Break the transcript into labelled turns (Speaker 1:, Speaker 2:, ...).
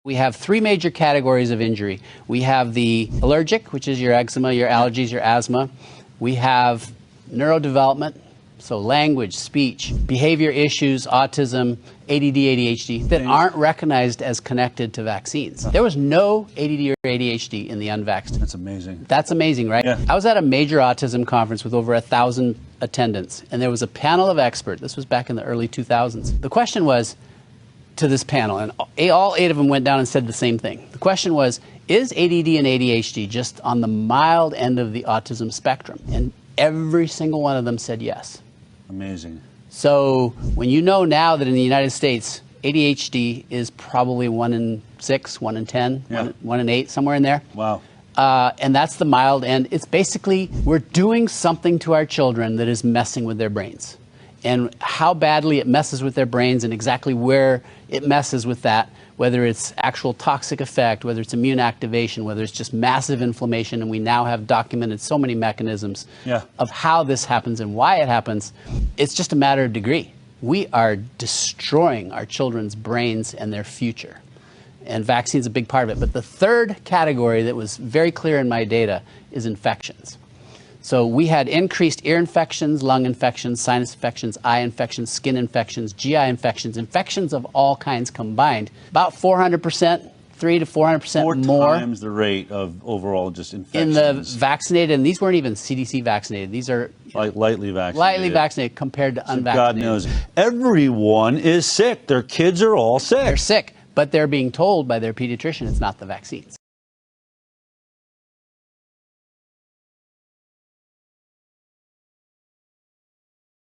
Speaker 1: We have three major categories of injury. We have the allergic, which is your eczema, your allergies, your asthma. We have neurodevelopment, so language, speech, behavior issues, autism, ADD, ADHD, that aren't recognized as connected to vaccines. There was no ADD or ADHD in the unvaxxed.
Speaker 2: That's amazing.
Speaker 1: That's amazing, right?
Speaker 2: Yeah.
Speaker 1: I was at a major autism conference with over 1,000 attendants, and there was a panel of experts. This was back in the early 2000s. The question was, to this panel, and all 8 of them went down and said the same thing. The question was, is ADD and ADHD just on the mild end of the autism spectrum? And every single one of them said yes.
Speaker 2: Amazing.
Speaker 1: So when you know now that in the United States, ADHD is probably 1 in 6, 1 in 10,
Speaker 2: Yeah.
Speaker 1: 1 in 8, somewhere in there.
Speaker 2: Wow.
Speaker 1: And that's the mild end. It's basically, we're doing something to our children that is messing with their brains. And how badly it messes with their brains and exactly where it messes with that, whether it's actual toxic effect, whether it's immune activation, whether it's just massive inflammation, and we now have documented so many mechanisms of how this happens and why it happens. It's just a matter of degree. We are destroying our children's brains and their future. And vaccine's a big part of it. But the third category that was very clear in my data is infections. So we had increased ear infections, lung infections, sinus infections, eye infections, skin infections, GI infections, infections of all kinds combined. About 400%, 300 to 400% more.
Speaker 2: 4 times the rate of overall just infections.
Speaker 1: In the vaccinated, and these weren't even CDC vaccinated. These are
Speaker 2: like lightly vaccinated.
Speaker 1: Lightly vaccinated compared to unvaccinated.
Speaker 2: God knows. Everyone is sick. Their kids are all sick.
Speaker 1: They're sick, but they're being told by their pediatrician it's not the vaccines.